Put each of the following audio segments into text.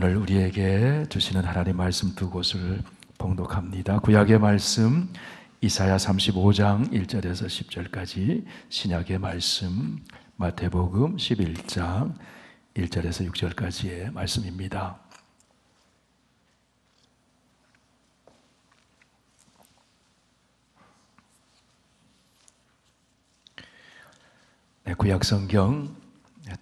오늘 우리에게 주시는 하나님의 말씀 두 곳을 봉독합니다. 구약의 말씀 이사야 35장 1절에서 10절까지, 신약의 말씀 마태복음 11장 1절에서 6절까지의 말씀입니다. 구약 성경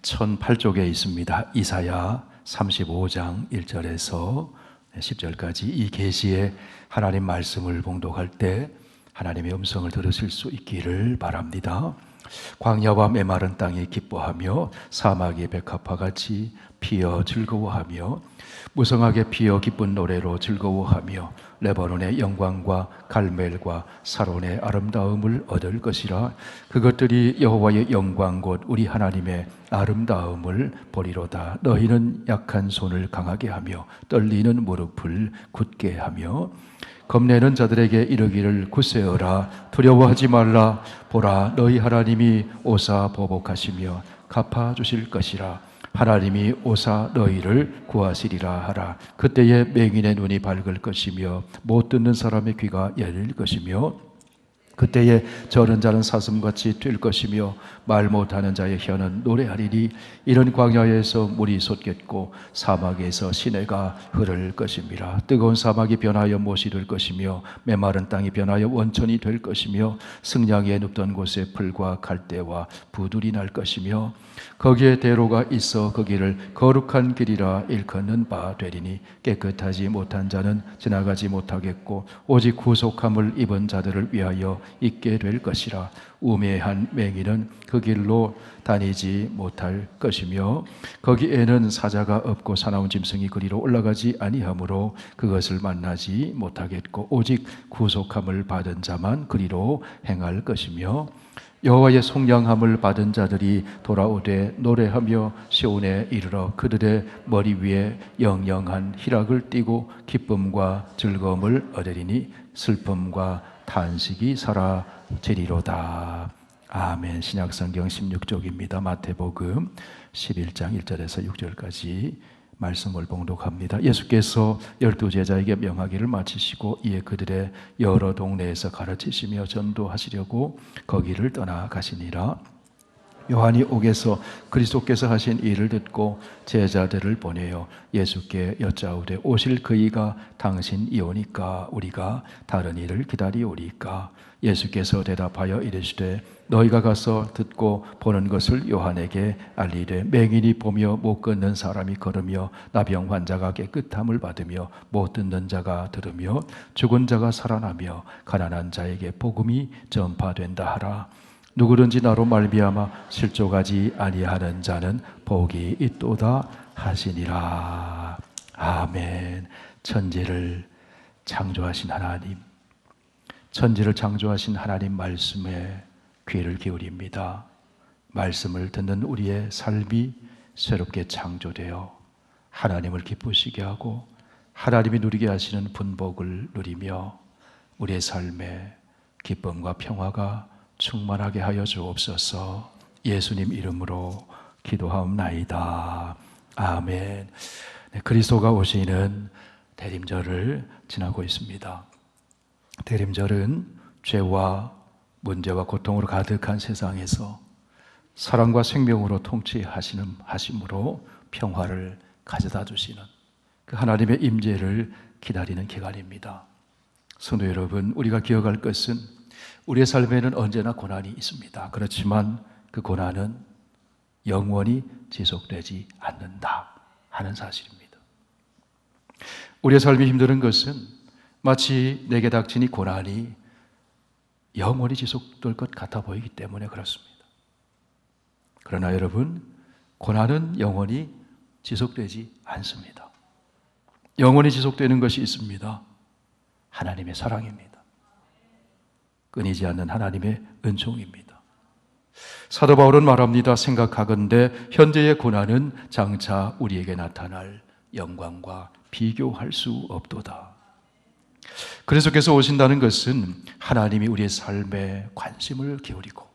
1008쪽에 있습니다. 이사야 35장 1절에서 10절까지 이 계시의 하나님 말씀을 봉독할 때 하나님의 음성을 들으실 수 있기를 바랍니다. 광야와 메마른 땅이 기뻐하며 사막이 백합화같이 피어 즐거워하며 무성하게 피어 기쁜 노래로 즐거워하며 레바논의 영광과 갈멜과 사론의 아름다움을 얻을 것이라. 그것들이 여호와의 영광 곧 우리 하나님의 아름다움을 보리로다. 너희는 약한 손을 강하게 하며 떨리는 무릎을 굳게 하며 겁내는 자들에게 이르기를 굳세어라. 두려워하지 말라. 보라, 너희 하나님이 오사 보복하시며 갚아주실 것이라. 하나님이 오사 너희를 구하시리라 하라. 그때에 맹인의 눈이 밝을 것이며 못 듣는 사람의 귀가 열릴 것이며 그때에 저른 자는 사슴같이 뛸 것이며 말 못하는 자의 혀는 노래하리니 이런 광야에서 물이 솟겠고 사막에서 시내가 흐를 것입니다. 뜨거운 사막이 변하여 못이 될 것이며 메마른 땅이 변하여 원천이 될 것이며 승냥이에 눕던 곳에 풀과 갈대와 부들이 날 것이며 거기에 대로가 있어 거기를 거룩한 길이라 일컫는 바 되리니 깨끗하지 못한 자는 지나가지 못하겠고 오직 구속함을 입은 자들을 위하여 있게 될 것이라. 우매한 맹인은 그 길로 다니지 못할 것이며 거기에는 사자가 없고 사나운 짐승이 그리로 올라가지 아니하므로 그것을 만나지 못하겠고 오직 구속함을 받은 자만 그리로 행할 것이며 여호와의 속량함을 받은 자들이 돌아오되 노래하며 시온에 이르러 그들의 머리 위에 영영한 희락을 띠고 기쁨과 즐거움을 얻으리니 슬픔과 탄식이 사라지리로다. 아멘. 신약성경 16쪽입니다. 마태복음 11장 1절에서 6절까지 말씀을 봉독합니다. 예수께서 12제자에게 명하기를 마치시고 이에 그들의 여러 동네에서 가르치시며 전도하시려고 거기를 떠나가시니라. 요한이 옥에서 그리스도께서 하신 일을 듣고 제자들을 보내어 예수께 여짜오되 오실 그이가 당신이오니까 우리가 다른 일을 기다리오리까. 예수께서 대답하여 이르시되 너희가 가서 듣고 보는 것을 요한에게 알리되 맹인이 보며 못 걷는 사람이 걸으며 나병 환자가 깨끗함을 받으며 못 듣는 자가 들으며 죽은 자가 살아나며 가난한 자에게 복음이 전파된다 하라. 누구든지 나로 말미암아 실족하지 아니하는 자는 복이 있도다 하시니라. 아멘. 천지를 창조하신 하나님, 천지를 창조하신 하나님 말씀에 귀를 기울입니다. 말씀을 듣는 우리의 삶이 새롭게 창조되어 하나님을 기쁘시게 하고 하나님이 누리게 하시는 분복을 누리며 우리의 삶에 기쁨과 평화가 충만하게 하여 주옵소서. 예수님 이름으로 기도하옵나이다. 아멘. 네, 그리스도가 오시는 대림절을 지나고 있습니다. 대림절은 죄와 문제와 고통으로 가득한 세상에서 사랑과 생명으로 통치하심으로 평화를 가져다 주시는 그 하나님의 임재를 기다리는 기간입니다. 성도 여러분, 우리가 기억할 것은 우리의 삶에는 언제나 고난이 있습니다. 그렇지만 그 고난은 영원히 지속되지 않는다 하는 사실입니다. 우리의 삶이 힘든 것은 마치 내게 닥친 이 고난이 영원히 지속될 것 같아 보이기 때문에 그렇습니다. 그러나 여러분, 고난은 영원히 지속되지 않습니다. 영원히 지속되는 것이 있습니다. 하나님의 사랑입니다. 끊이지 않는 하나님의 은총입니다. 사도 바울은 말합니다. 생각하건대 현재의 고난은 장차 우리에게 나타날 영광과 비교할 수 없도다. 그리스도께서 오신다는 것은 하나님이 우리의 삶에 관심을 기울이고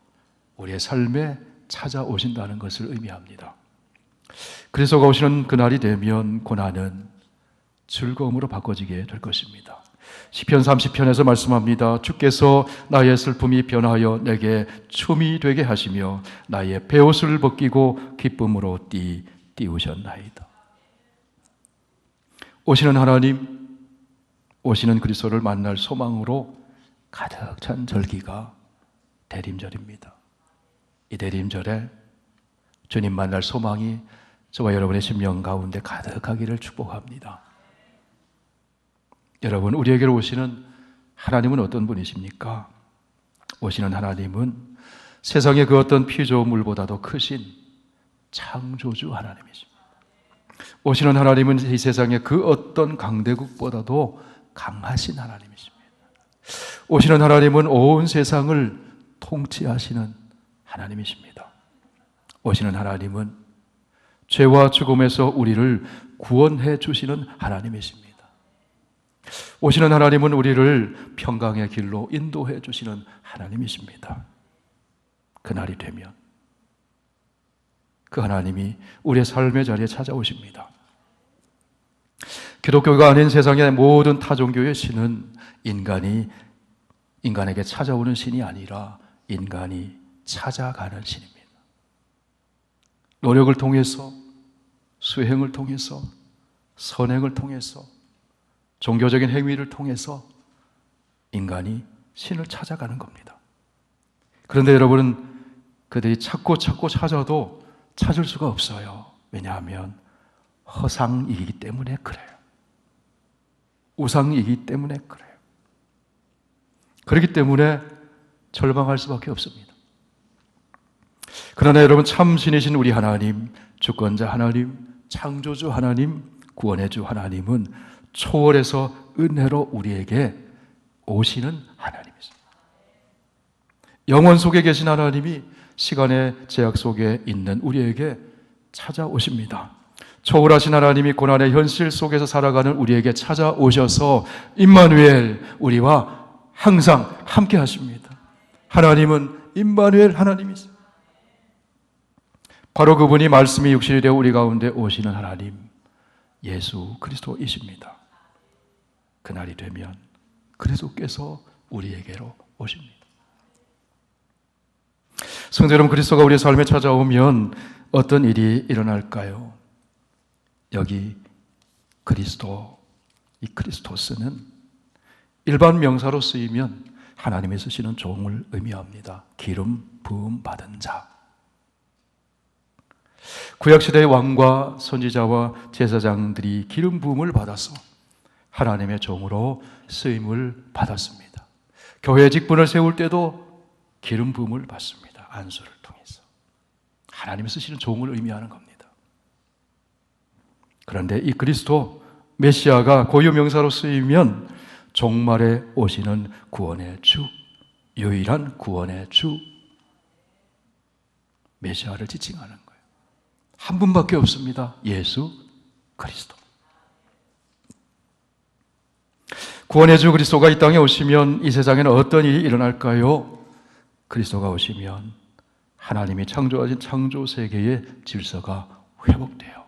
우리의 삶에 찾아오신다는 것을 의미합니다. 그리스도가 오시는 그날이 되면 고난은 즐거움으로 바꿔지게 될 것입니다. 시편 30편에서 말씀합니다. 주께서 나의 슬픔이 변하여 내게 춤이 되게 하시며 나의 베옷을 벗기고 기쁨으로 띄우셨나이다. 오시는 하나님, 오시는 그리스도를 만날 소망으로 가득 찬 절기가 대림절입니다. 이 대림절에 주님 만날 소망이 저와 여러분의 심령 가운데 가득하기를 축복합니다. 여러분, 우리에게로 오시는 하나님은 어떤 분이십니까? 오시는 하나님은 세상의 그 어떤 피조물보다도 크신 창조주 하나님이십니다. 오시는 하나님은 이 세상의 그 어떤 강대국보다도 강하신 하나님이십니다. 오시는 하나님은 온 세상을 통치하시는 하나님이십니다. 오시는 하나님은 죄와 죽음에서 우리를 구원해 주시는 하나님이십니다. 오시는 하나님은 우리를 평강의 길로 인도해 주시는 하나님이십니다. 그날이 되면 그 하나님이 우리의 삶의 자리에 찾아오십니다. 기독교가 아닌 세상의 모든 타종교의 신은 인간에게 찾아오는 신이 아니라 인간이 찾아가는 신입니다. 노력을 통해서, 수행을 통해서, 선행을 통해서, 종교적인 행위를 통해서 인간이 신을 찾아가는 겁니다. 그런데 여러분은 그들이 찾고 찾아도 찾을 수가 없어요. 왜냐하면 허상이기 때문에 그래요. 우상이기 때문에 그래요. 그렇기 때문에 절망할 수밖에 없습니다. 그러나 여러분, 참 신이신 우리 하나님, 주권자 하나님, 창조주 하나님, 구원의 주 하나님은 초월해서 은혜로 우리에게 오시는 하나님이십니다. 영원 속에 계신 하나님이 시간의 제약 속에 있는 우리에게 찾아오십니다. 초월하신 하나님이 고난의 현실 속에서 살아가는 우리에게 찾아오셔서 임마누엘, 우리와 항상 함께 하십니다. 하나님은 임마누엘 하나님이세요. 바로 그분이 말씀이 육신이 되어 우리 가운데 오시는 하나님, 예수 그리스도이십니다. 그날이 되면 그리스도께서 우리에게로 오십니다. 성도 여러분, 그리스도가 우리의 삶에 찾아오면 어떤 일이 일어날까요? 여기 그리스도, 이 크리스토스는 일반 명사로 쓰이면 하나님이 쓰시는 종을 의미합니다. 기름 부음 받은 자. 구약시대의 왕과 선지자와 제사장들이 기름 부음을 받아서 하나님의 종으로 쓰임을 받았습니다. 교회 직분을 세울 때도 기름 부음을 받습니다. 안수를 통해서 하나님이 쓰시는 종을 의미하는 겁니다. 그런데 이 그리스도 메시아가 고유명사로 쓰이면 종말에 오시는 구원의 주, 유일한 구원의 주 메시아를 지칭하는 거예요. 한 분밖에 없습니다. 예수 그리스도. 구원의 주 그리스도가 이 땅에 오시면 이 세상에는 어떤 일이 일어날까요? 그리스도가 오시면 하나님이 창조하신 창조 세계의 질서가 회복돼요.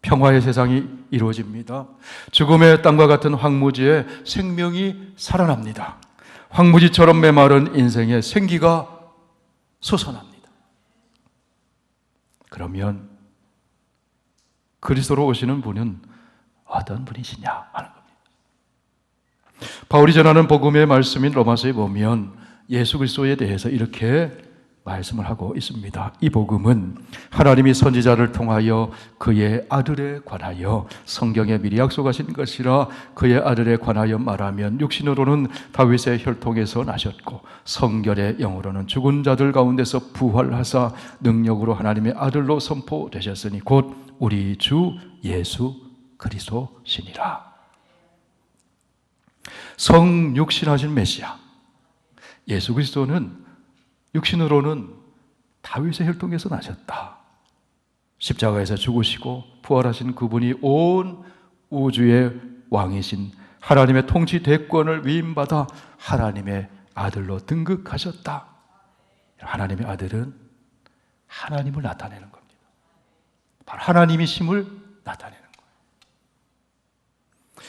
평화의 세상이 이루어집니다. 죽음의 땅과 같은 황무지에 생명이 살아납니다. 황무지처럼 메마른 인생에 생기가 솟아납니다. 그러면 그리스도로 오시는 분은 어떤 분이시냐 하는 겁니다. 바울이 전하는 복음의 말씀인 로마서에 보면 예수 그리스도에 대해서 이렇게 말씀을 하고 있습니다. 이 복음은 하나님이 선지자를 통하여 그의 아들에 관하여 성경에 미리 약속하신 것이라. 그의 아들에 관하여 말하면 육신으로는 다윗의 혈통에서 나셨고 성결의 영으로는 죽은 자들 가운데서 부활하사 능력으로 하나님의 아들로 선포되셨으니 곧 우리 주 예수 그리스도시니라. 성육신하신 메시아 예수 그리스도는 육신으로는 다윗의 혈통에서 나셨다. 십자가에서 죽으시고 부활하신 그분이 온 우주의 왕이신 하나님의 통치 대권을 위임받아 하나님의 아들로 등극하셨다. 하나님의 아들은 하나님을 나타내는 겁니다. 바로 하나님이심을 나타내는 거예요.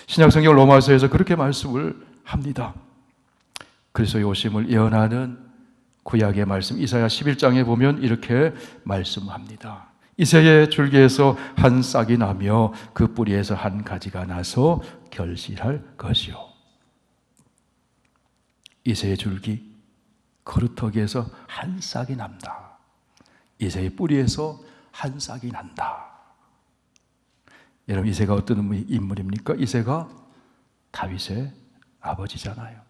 신약성경 로마서에서 그렇게 말씀을 합니다. 그리스도의 오심을 예언하는 구약의 말씀 이사야 11장에 보면 이렇게 말씀합니다. 이새의 줄기에서 한 싹이 나며 그 뿌리에서 한 가지가 나서 결실할 것이요. 이새의 줄기 그루터기에서 한 싹이 난다. 이새의 뿌리에서 한 싹이 난다. 여러분, 이새가 어떤 인물입니까? 이새가 다윗의 아버지잖아요.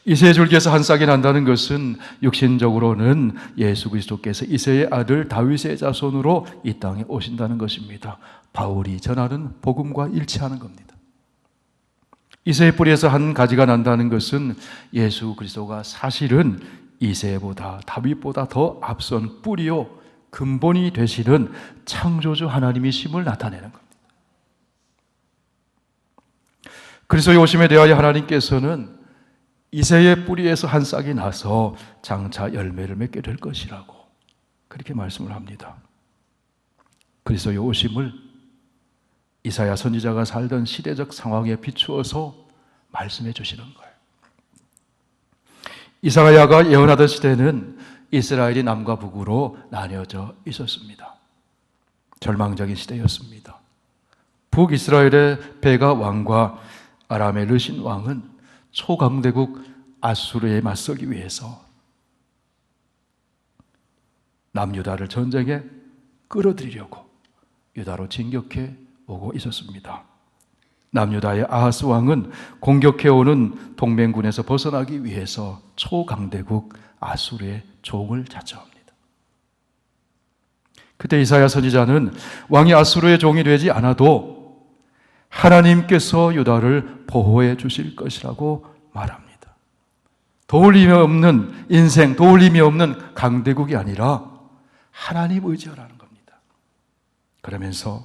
이새의 줄기에서 한 싹이 난다는 것은 육신적으로는 예수 그리스도께서 이새의 아들 다윗의 자손으로 이 땅에 오신다는 것입니다. 바울이 전하는 복음과 일치하는 겁니다. 이새의 뿌리에서 한 가지가 난다는 것은 예수 그리스도가 사실은 이새보다 다윗보다 더 앞선 뿌리요 근본이 되시는 창조주 하나님이심을 나타내는 겁니다. 그리스도의 오심에 대하여 하나님께서는 이새의 뿌리에서 한 싹이 나서 장차 열매를 맺게 될 것이라고 그렇게 말씀을 합니다. 그리스도의 오심을 이사야 선지자가 살던 시대적 상황에 비추어서 말씀해 주시는 거예요. 이사야가 예언하던 시대는 이스라엘이 남과 북으로 나뉘어져 있었습니다. 절망적인 시대였습니다. 북이스라엘의 베가 왕과 아람의 르신 왕은 초강대국 아수르에 맞서기 위해서 남유다를 전쟁에 끌어들이려고 유다로 진격해 오고 있었습니다. 남유다의 아하스 왕은 공격해오는 동맹군에서 벗어나기 위해서 초강대국 아수르의 종을 자처합니다. 그때 이사야 선지자는 왕이 아수르의 종이 되지 않아도 하나님께서 유다를 보호해 주실 것이라고 말합니다. 도울 힘이 없는 인생, 도울 힘이 없는 강대국이 아니라 하나님 의지하라는 겁니다. 그러면서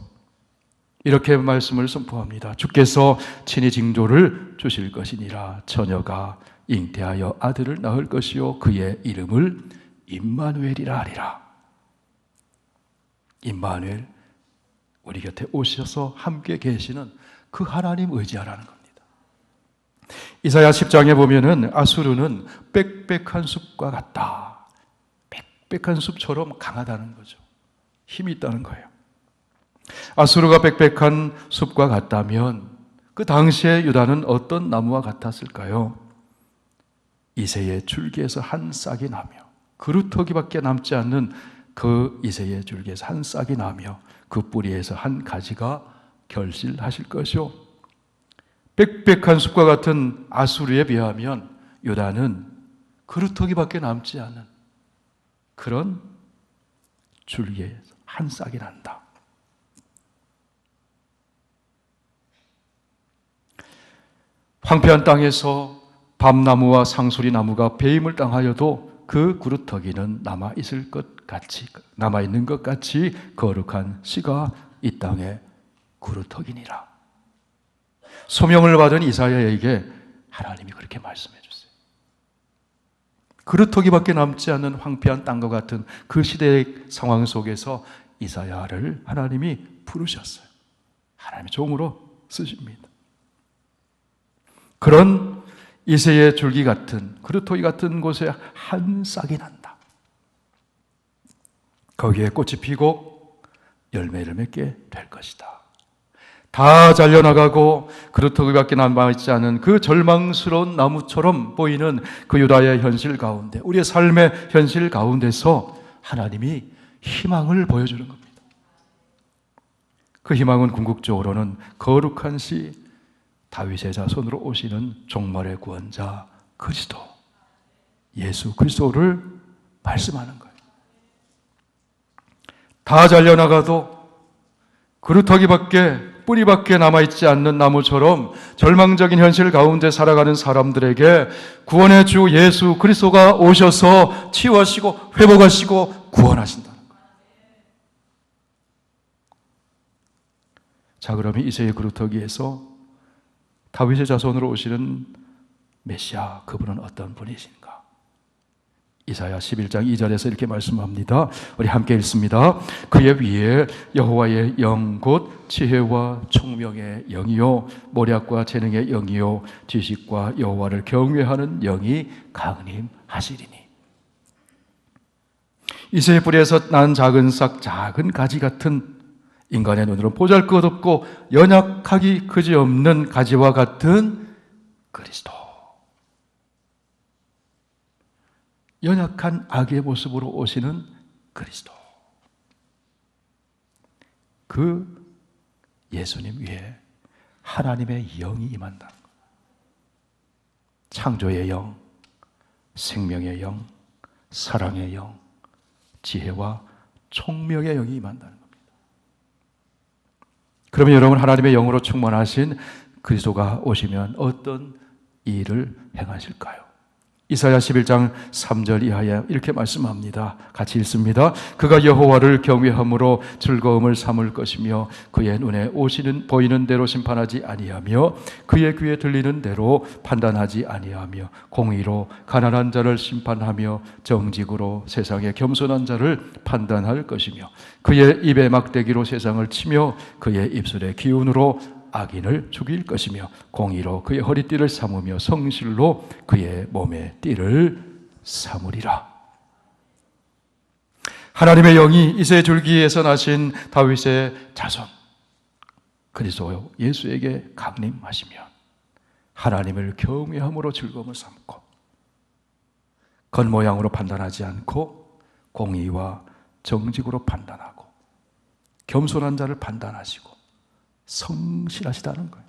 이렇게 말씀을 선포합니다. 주께서 친히 징조를 주실 것이니라. 처녀가 잉태하여 아들을 낳을 것이요 그의 이름을 임마누엘이라 하리라. 임마누엘, 우리 곁에 오셔서 함께 계시는 그 하나님 의지하라는 겁니다. 이사야 10장에 보면은 아수르는 빽빽한 숲과 같다. 빽빽한 숲처럼 강하다는 거죠. 힘이 있다는 거예요. 아수르가 빽빽한 숲과 같다면 그 당시에 유다는 어떤 나무와 같았을까요? 이새의 줄기에서 한 싹이 나며 그루터기밖에 남지 않는 그 이새의 줄기에서 한 싹이 나며 그 뿌리에서 한 가지가 결실하실 것이요. 빽빽한 숲과 같은 아수르에 비하면 유다는 그루터기밖에 남지 않은 그런 줄기에서 한 싹이 난다. 황폐한 땅에서 밤나무와 상수리 나무가 배임을 당하여도 그 그루터기는 남아있을 것 같이, 남아있는 것 같이 거룩한 씨가 이 땅에 그루터기니라. 소명을 받은 이사야에게 하나님이 그렇게 말씀해 주세요. 그루터기밖에 남지 않는 황폐한 땅과 같은 그 시대의 상황 속에서 이사야를 하나님이 부르셨어요. 하나님의 종으로 쓰십니다. 그런 이새의 줄기 같은 그루터기 같은 곳에 한 싹이 난다. 거기에 꽃이 피고 열매를 맺게 될 것이다. 다 잘려나가고 그루터기밖에 남아있지 않은 그 절망스러운 나무처럼 보이는 그 유다의 현실 가운데, 우리의 삶의 현실 가운데서 하나님이 희망을 보여주는 겁니다. 그 희망은 궁극적으로는 거룩한 씨 다윗의 자손으로 오시는 종말의 구원자 그리스도 예수 그리스도를 말씀하는 거예요. 다 잘려나가도 그루터기밖에 뿌리밖에 남아있지 않는 나무처럼 절망적인 현실 가운데 살아가는 사람들에게 구원의 주 예수 그리스도가 오셔서 치유하시고 회복하시고 구원하신다는 거예요. 자, 그러면 이새의 그루터기에서 다윗의 자손으로 오시는 메시아, 그분은 어떤 분이신가? 이사야 11장 2절에서 이렇게 말씀합니다. 우리 함께 읽습니다. 그의 위에 여호와의 영 곧 지혜와 총명의 영이요 모략과 재능의 영이요 지식과 여호와를 경외하는 영이 강림하시리니. 이새의 뿌리에서 난 작은 싹 작은 가지 같은, 인간의 눈으로 보잘것없고 연약하기 그지없는 가지와 같은 그리스도. 연약한 아기의 모습으로 오시는 그리스도. 그 예수님 위에 하나님의 영이 임한다는 것. 창조의 영, 생명의 영, 사랑의 영, 지혜와 총명의 영이 임한다는 겁니다. 그러면 여러분, 하나님의 영으로 충만하신 그리스도가 오시면 어떤 일을 행하실까요? 이사야 11장 3절 이하에 이렇게 말씀합니다. 같이 읽습니다. 그가 여호와를 경외함으로 즐거움을 삼을 것이며 그의 눈에 보이는 대로 심판하지 아니하며 그의 귀에 들리는 대로 판단하지 아니하며 공의로 가난한 자를 심판하며 정직으로 세상의 겸손한 자를 판단할 것이며 그의 입에 막대기로 세상을 치며 그의 입술의 기운으로 악인을 죽일 것이며 공의로 그의 허리띠를 삼으며 성실로 그의 몸의 띠를 삼으리라. 하나님의 영이 이새 줄기에서 나신 다윗의 자손 그리스도 예수에게 강림하시면 하나님을 경외함으로 즐거움을 삼고 겉모양으로 판단하지 않고 공의와 정직으로 판단하고 겸손한 자를 판단하시고 성실하시다는 거예요.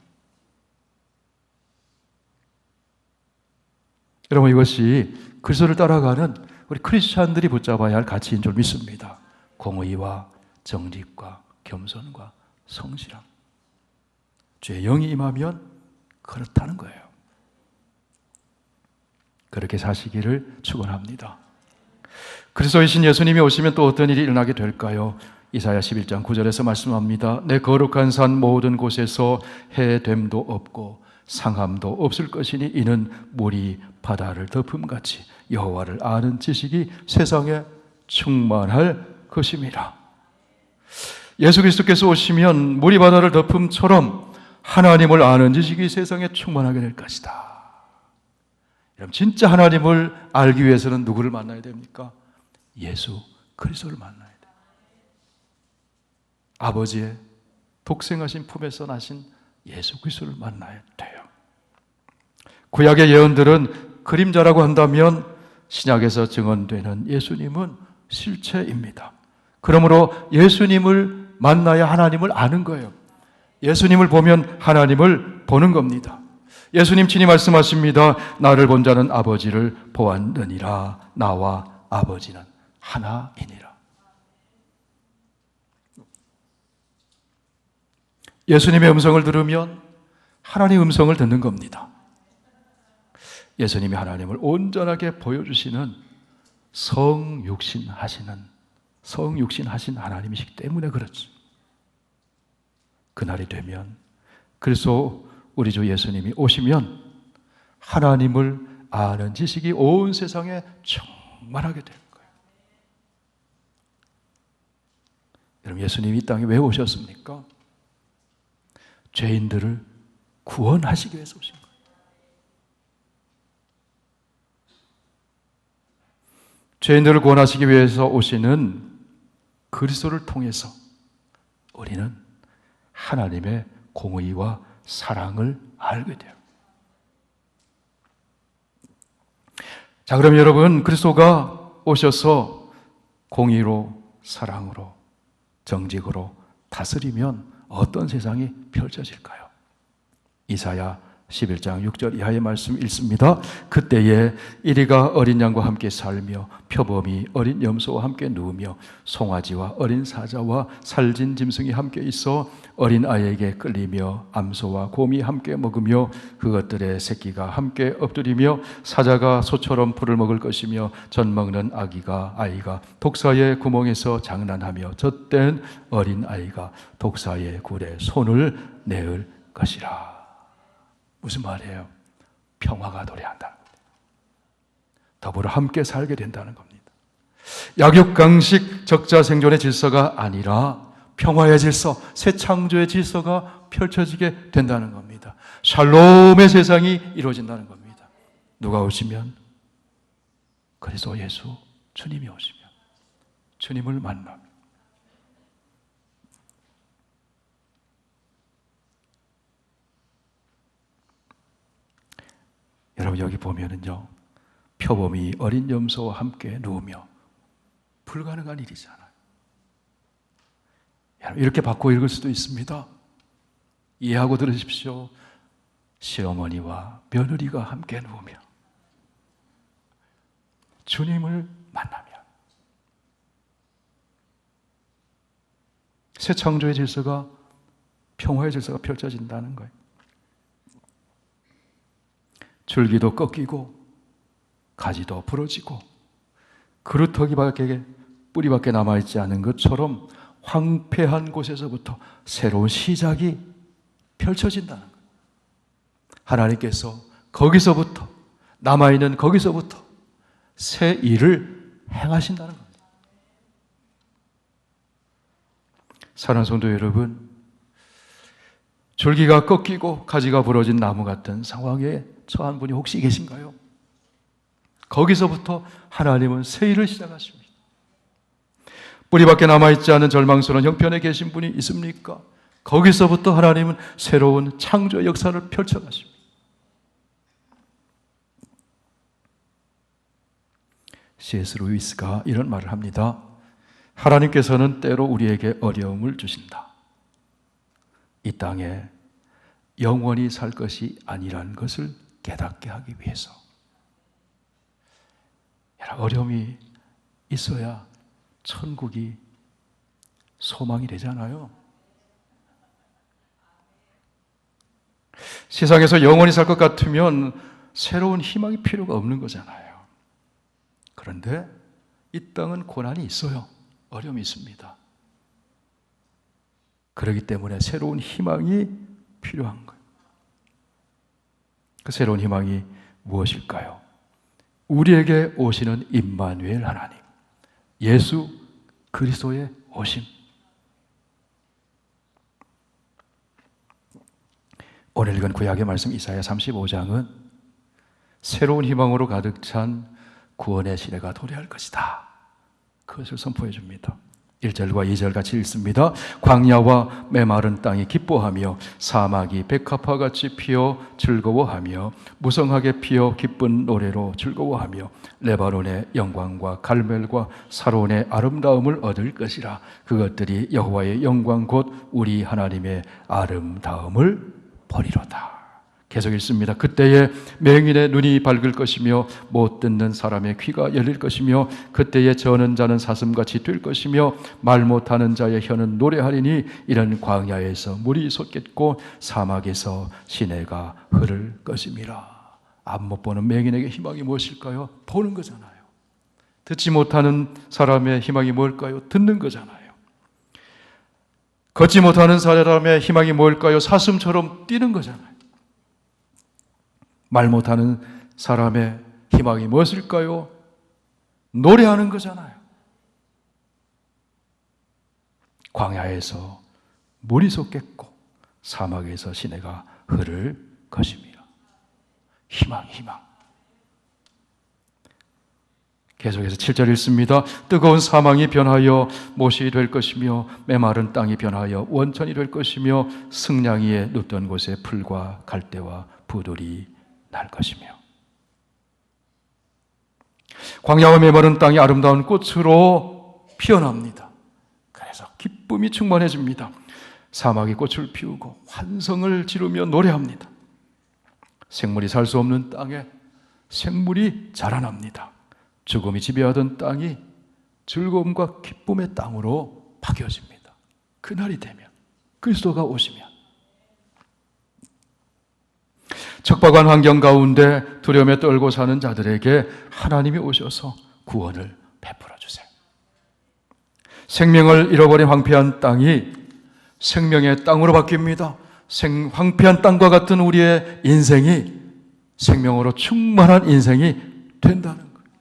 여러분, 이것이 그리스도를 따라가는 우리 크리스찬들이 붙잡아야 할 가치인 줄 믿습니다. 공의와 정직과 겸손과 성실함. 주의 영이 임하면 그렇다는 거예요. 그렇게 사시기를 축원합니다. 그리스도이신 예수님이 오시면 또 어떤 일이 일어나게 될까요? 이사야 11장 9절에서 말씀합니다. 내 거룩한 산 모든 곳에서 해됨도 없고 상함도 없을 것이니 이는 물이 바다를 덮음같이 여호와를 아는 지식이 세상에 충만할 것임이라. 예수 그리스도께서 오시면 물이 바다를 덮음처럼 하나님을 아는 지식이 세상에 충만하게 될 것이다. 여러분, 진짜 하나님을 알기 위해서는 누구를 만나야 됩니까? 예수 그리스도를 만나야 돼요. 아버지의 독생하신 품에서 나신 예수 그리스도를 만나야 돼요. 구약의 예언들은 그림자라고 한다면 신약에서 증언되는 예수님은 실체입니다. 그러므로 예수님을 만나야 하나님을 아는 거예요. 예수님을 보면 하나님을 보는 겁니다. 예수님 친히 말씀하십니다. 나를 본 자는 아버지를 보았느니라. 나와 아버지는 하나이니라. 예수님의 음성을 들으면 하나님의 음성을 듣는 겁니다. 예수님이 하나님을 온전하게 보여주시는 성육신 하신 하나님이시기 때문에 그렇죠. 그날이 되면, 그래서 우리 주 예수님이 오시면 하나님을 아는 지식이 온 세상에 충만하게 될 거예요. 여러분, 예수님이 이 땅에 왜 오셨습니까? 죄인들을 구원하시기 위해서 오신 거예요. 죄인들을 구원하시기 위해서 오시는 그리스도를 통해서 우리는 하나님의 공의와 사랑을 알게 돼요. 자, 그럼 여러분, 그리스도가 오셔서 공의로, 사랑으로, 정직으로 다스리면 어떤 세상이 펼쳐질까요? 이사야 11장 6절 이하의 말씀 읽습니다. 그때에 이리가 어린 양과 함께 살며 표범이 어린 염소와 함께 누우며 송아지와 어린 사자와 살진 짐승이 함께 있어 어린 아이에게 끌리며 암소와 곰이 함께 먹으며 그것들의 새끼가 함께 엎드리며 사자가 소처럼 풀을 먹을 것이며 젖 먹는 아이가 독사의 구멍에서 장난하며 젖된 어린 아이가 독사의 굴에 손을 내을 것이라. 무슨 말이에요? 평화가 도래한다. 더불어 함께 살게 된다는 겁니다. 약육강식 적자생존의 질서가 아니라 평화의 질서, 새 창조의 질서가 펼쳐지게 된다는 겁니다. 샬롬의 세상이 이루어진다는 겁니다. 누가 오시면? 그리스도 예수 주님이 오시면 주님을 만나면. 여러분 여기 보면은요, 표범이 어린 염소와 함께 누우며 불가능한 일이잖아요. 이렇게 바꿔 읽을 수도 있습니다. 이해하고 들으십시오. 시어머니와 며느리가 함께 누우며 주님을 만나며 새 창조의 질서가, 평화의 질서가 펼쳐진다는 거예요. 줄기도 꺾이고 가지도 부러지고 그루터기밖에 뿌리밖에 남아있지 않은 것처럼 황폐한 곳에서부터 새로운 시작이 펼쳐진다는 거예요. 하나님께서 거기서부터, 남아있는 거기서부터 새 일을 행하신다는 겁니다. 사랑하는 성도 여러분, 줄기가 꺾이고 가지가 부러진 나무 같은 상황에 처한 분이 혹시 계신가요? 거기서부터 하나님은 새 일을 시작하십니다. 뿌리밖에 남아있지 않은 절망스러운 형편에 계신 분이 있습니까? 거기서부터 하나님은 새로운 창조의 역사를 펼쳐가십니다. C.S. 루이스가 이런 말을 합니다. 하나님께서는 때로 우리에게 어려움을 주신다. 이 땅에 영원히 살 것이 아니라는 것을 깨닫게 하기 위해서. 어려움이 있어야 천국이 소망이 되잖아요. 세상에서 영원히 살 것 같으면 새로운 희망이 필요가 없는 거잖아요. 그런데 이 땅은 고난이 있어요. 어려움이 있습니다. 그렇기 때문에 새로운 희망이 필요한 거예요. 그 새로운 희망이 무엇일까요? 우리에게 오시는 임마누엘 하나님, 예수 그리스도의 오심. 오늘 읽은 구약의 말씀 이사야 35장은 새로운 희망으로 가득 찬 구원의 시대가 도래할 것이다. 그것을 선포해 줍니다. 1절과 2절 같이 읽습니다. 광야와 메마른 땅이 기뻐하며 사막이 백합화 같이 피어 즐거워하며 무성하게 피어 기쁜 노래로 즐거워하며 레바논의 영광과 갈멜과 사론의 아름다움을 얻을 것이라. 그것들이 여호와의 영광 곧 우리 하나님의 아름다움을 보리로다. 계속 읽습니다. 그때에 맹인의 눈이 밝을 것이며 못 듣는 사람의 귀가 열릴 것이며 그때에 저는 자는 사슴같이 될 것이며 말 못하는 자의 혀는 노래하리니 이런 광야에서 물이 솟겠고 사막에서 시내가 흐를 것임이라. 앞 못 보는 맹인에게 희망이 무엇일까요? 보는 거잖아요. 듣지 못하는 사람의 희망이 뭘까요? 듣는 거잖아요. 걷지 못하는 사람의 희망이 뭘까요? 사슴처럼 뛰는 거잖아요. 말 못하는 사람의 희망이 무엇일까요? 노래하는 거잖아요. 광야에서 물이 솟겠고 사막에서 시내가 흐를 것입니다. 희망. 계속해서 7절 읽습니다. 뜨거운 사망이 변하여 못이 될 것이며 메마른 땅이 변하여 원천이 될 것이며 승냥이 위에 눕던 곳에 풀과 갈대와 부들이 날 것이며. 광야와 메마른 땅이 아름다운 꽃으로 피어납니다. 그래서 기쁨이 충만해집니다. 사막이 꽃을 피우고 환성을 지르며 노래합니다. 생물이 살 수 없는 땅에 생물이 자라납니다. 죽음이 지배하던 땅이 즐거움과 기쁨의 땅으로 바뀌어집니다. 그날이 되면, 그리스도가 오시면 척박한 환경 가운데 두려움에 떨고 사는 자들에게 하나님이 오셔서 구원을 베풀어 주세요. 생명을 잃어버린 황폐한 땅이 생명의 땅으로 바뀝니다. 황폐한 땅과 같은 우리의 인생이 생명으로 충만한 인생이 된다는 거예요.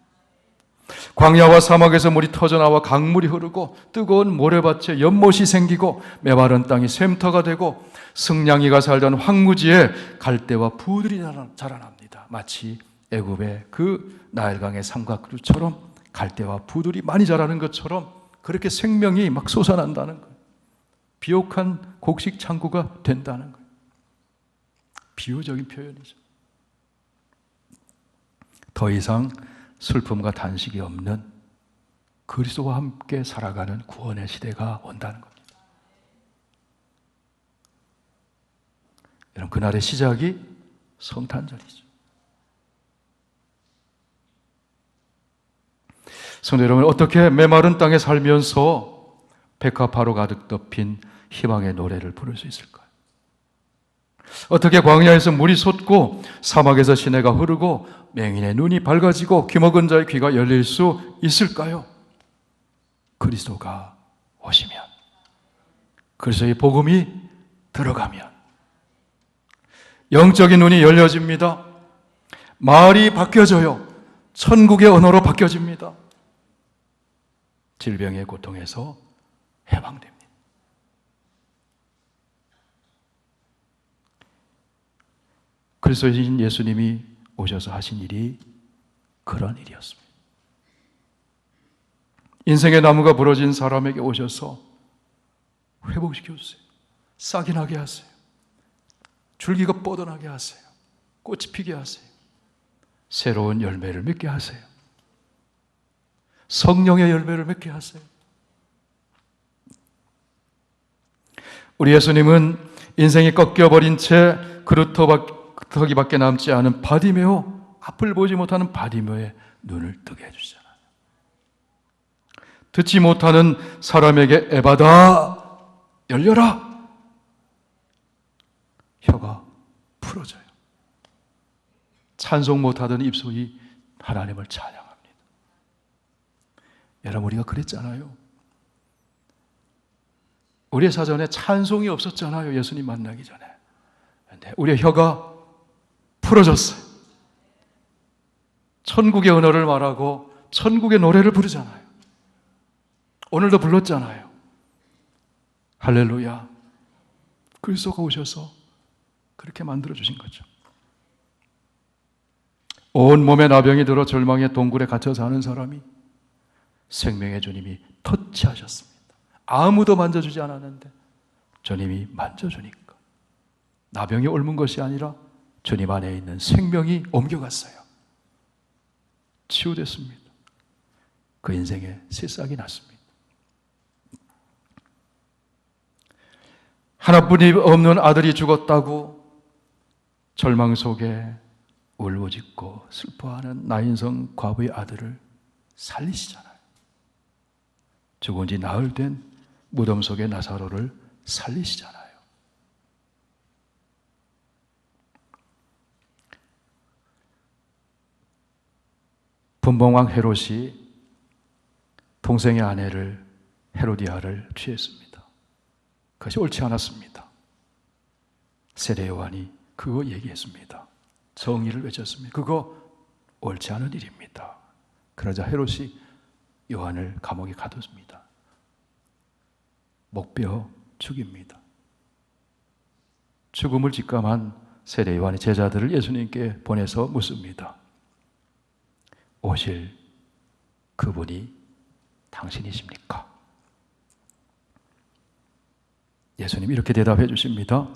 광야와 사막에서 물이 터져나와 강물이 흐르고 뜨거운 모래밭에 연못이 생기고 메마른 땅이 샘터가 되고 승냥이가 살던 황무지에 갈대와 푸들이 자라납니다. 마치 애굽의 그 나일강의 삼각류처럼 갈대와 푸들이 많이 자라는 것처럼 그렇게 생명이 막 솟아난다는 거예요. 비옥한 곡식 창고가 된다는 거예요. 비유적인 표현이죠. 더 이상 슬픔과 단식이 없는 그리스도와 함께 살아가는 구원의 시대가 온다는 겁니다. 여러분, 그날의 시작이 성탄절이죠. 성도 여러분, 어떻게 메마른 땅에 살면서 백합화로 가득 덮인 희망의 노래를 부를 수 있을까요? 어떻게 광야에서 물이 솟고 사막에서 시내가 흐르고 맹인의 눈이 밝아지고 귀먹은 자의 귀가 열릴 수 있을까요? 그리스도가 오시면, 그리스도의 복음이 들어가면 영적인 눈이 열려집니다. 말이 바뀌어져요. 천국의 언어로 바뀌어집니다. 질병의 고통에서 해방됩니다. 그리스도이신 예수님이 오셔서 하신 일이 그런 일이었습니다. 인생의 나무가 부러진 사람에게 오셔서 회복시켜 주세요. 싹이 나게 하세요. 줄기가 뻗어나게 하세요. 꽃이 피게 하세요. 새로운 열매를 맺게 하세요. 성령의 열매를 맺게 하세요. 우리 예수님은 인생이 꺾여버린 채 그루터기밖에 남지 않은 바디메오, 앞을 보지 못하는 바디메오의 눈을 뜨게 해주시잖아요. 듣지 못하는 사람에게 에바다, 열려라. 혀가 풀어져요. 찬송 못하던 입술이 하나님을 찬양합니다. 여러분, 우리가 그랬잖아요. 우리의 사전에 찬송이 없었잖아요. 예수님 만나기 전에. 그런데 우리의 혀가 풀어졌어요. 천국의 언어를 말하고 천국의 노래를 부르잖아요. 오늘도 불렀잖아요. 할렐루야. 그리스도가 오셔서 그렇게 만들어주신 거죠. 온 몸에 나병이 들어 절망의 동굴에 갇혀 사는 사람이 생명의 주님이 터치하셨습니다. 아무도 만져주지 않았는데 주님이 만져주니까 나병이 옮은 것이 아니라 주님 안에 있는 생명이 옮겨갔어요. 치유됐습니다. 그 인생에 새싹이 났습니다. 하나뿐이 없는 아들이 죽었다고 절망 속에 울부짖고 슬퍼하는 나인성 과부의 아들을 살리시잖아요. 죽은 지 나흘 된 무덤 속의 나사로를 살리시잖아요. 분봉왕 헤롯이 동생의 아내를 헤로디아를 취했습니다. 그것이 옳지 않았습니다. 세례 요한이 그거 얘기했습니다. 정의를 외쳤습니다. 그거 옳지 않은 일입니다. 그러자 헤롯이 요한을 감옥에 가뒀습니다. 목베어 죽입니다. 죽음을 직감한 세례 요한이 제자들을 예수님께 보내서 묻습니다. 오실 그분이 당신이십니까? 예수님이 이렇게 대답해 주십니다.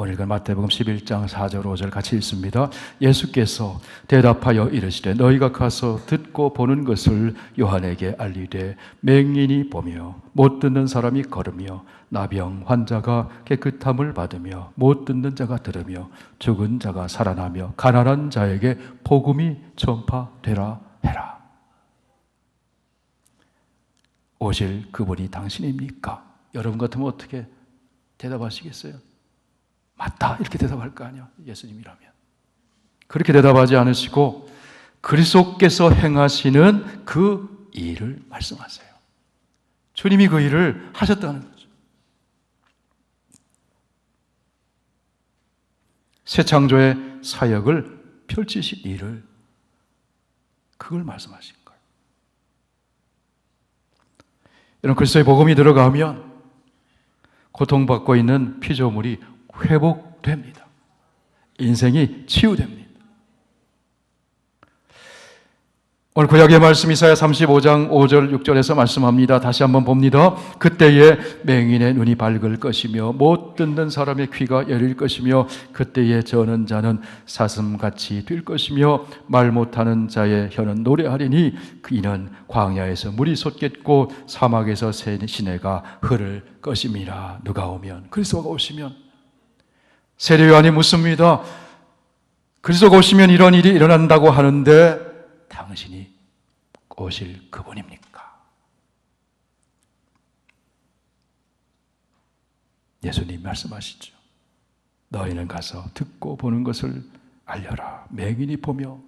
오늘 읽은 마태복음 11장 4절 5절 같이 읽습니다. 예수께서 대답하여 이르시되 너희가 가서 듣고 보는 것을 요한에게 알리되 맹인이 보며 못 듣는 사람이 걸으며 나병 환자가 깨끗함을 받으며 못 듣는 자가 들으며 죽은 자가 살아나며 가난한 자에게 복음이 전파되라 해라. 오실 그분이 당신입니까? 여러분 같으면 어떻게 대답하시겠어요? 맞다 이렇게 대답할 거 아니야, 예수님이라면. 그렇게 대답하지 않으시고 그리스도께서 행하시는 그 일을 말씀하세요. 주님이 그 일을 하셨다는 거죠. 새 창조의 사역을 펼치신 일을, 그걸 말씀하신 거예요. 이런 그리스도의 복음이 들어가면 고통받고 있는 피조물이 회복됩니다. 인생이 치유됩니다. 오늘 구약의 말씀 이사야 35장 5절 6절에서 말씀합니다. 다시 한번 봅니다. 그때에 맹인의 눈이 밝을 것이며 못 듣는 사람의 귀가 열릴 것이며 그때에 저는 자는 사슴같이 될 것이며 말 못하는 자의 혀는 노래하리니 이는 광야에서 물이 솟겠고 사막에서 새 시내가 흐를 것임이라. 누가 오면, 그리스도가 오시면, 세례 요한이 묻습니다. 그리스도가 오시면 이런 일이 일어난다고 하는데 당신이 오실 그분입니까? 예수님 말씀하시죠. 너희는 가서 듣고 보는 것을 알려라. 맹인이 보며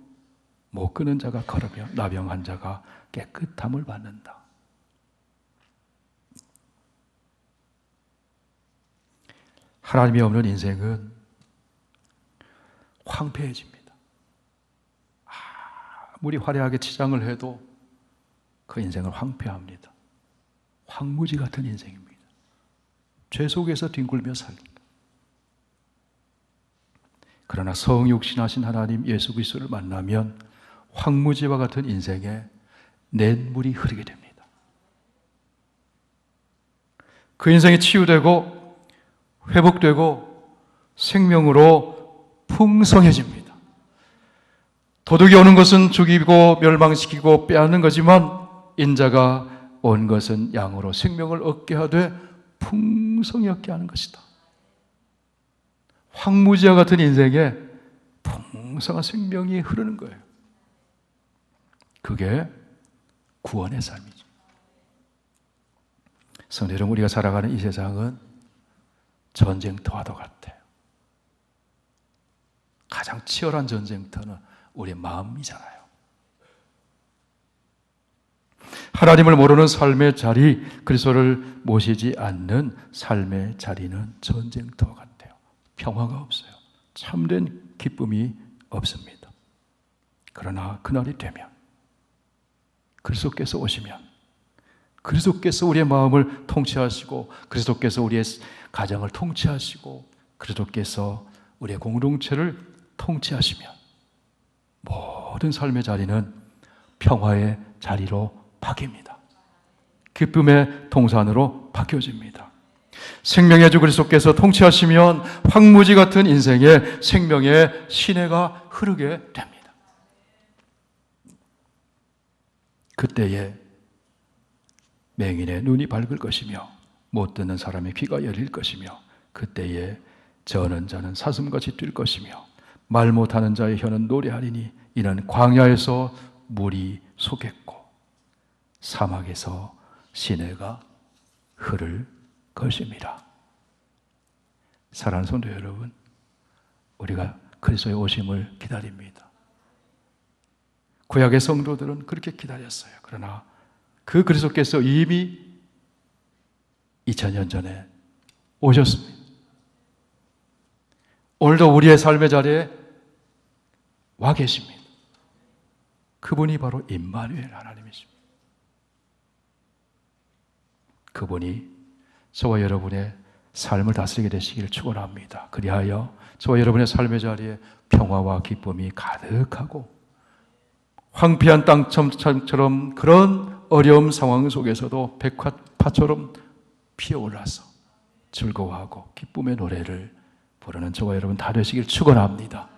못 끄는 자가 걸으며 나병한 자가 깨끗함을 받는다. 하나님이 없는 인생은 황폐해집니다. 아무리 화려하게 치장을 해도 그 인생은 황폐합니다. 황무지 같은 인생입니다. 죄 속에서 뒹굴며 삽니다. 그러나 성육신하신 하나님 예수 그리스도를 만나면 황무지와 같은 인생에 냇물이 흐르게 됩니다. 그 인생이 치유되고 회복되고 생명으로 풍성해집니다. 도둑이 오는 것은 죽이고 멸망시키고 빼앗는 거지만 인자가 온 것은 양으로 생명을 얻게 하되 풍성히 얻게 하는 것이다. 황무지와 같은 인생에 풍성한 생명이 흐르는 거예요. 그게 구원의 삶이죠. 성도 여러분, 우리가 살아가는 이 세상은 전쟁터와도 같아요. 가장 치열한 전쟁터는 우리의 마음이잖아요. 하나님을 모르는 삶의 자리, 그리스도를 모시지 않는 삶의 자리는 전쟁터와 같아요. 평화가 없어요. 참된 기쁨이 없습니다. 그러나 그날이 되면, 그리스도께서 오시면, 그리스도께서 우리의 마음을 통치하시고, 그리스도께서 우리의 가정을 통치하시고, 그리스도께서 우리의 공동체를 통치하시면 모든 삶의 자리는 평화의 자리로 바뀝니다. 기쁨의 동산으로 바뀌어집니다. 생명의 주 그리스도께서 통치하시면 황무지 같은 인생에 생명의 시내가 흐르게 됩니다. 그때에 맹인의 눈이 밝을 것이며 못 듣는 사람의 귀가 열릴 것이며 그때에 저는 자는 사슴같이 뛸 것이며 말 못하는 자의 혀는 노래하리니 이는 광야에서 물이 솟겠고 사막에서 시내가 흐를 것입니다. 사랑하는 성도 여러분, 우리가 그리스도의 오심을 기다립니다. 구약의 성도들은 그렇게 기다렸어요. 그러나 그 그리스도께서 이미 2000년 전에 오셨습니다. 오늘도 우리의 삶의 자리에 와 계십니다. 그분이 바로 임마누엘 하나님이십니다. 그분이 저와 여러분의 삶을 다스리게 되시기를 축원합니다. 그리하여 저와 여러분의 삶의 자리에 평화와 기쁨이 가득하고 황폐한 땅처럼 그런 어려운 상황 속에서도 백화파처럼 피어올라서 즐거워하고 기쁨의 노래를 부르는 저와 여러분 다 되시길 축원합니다.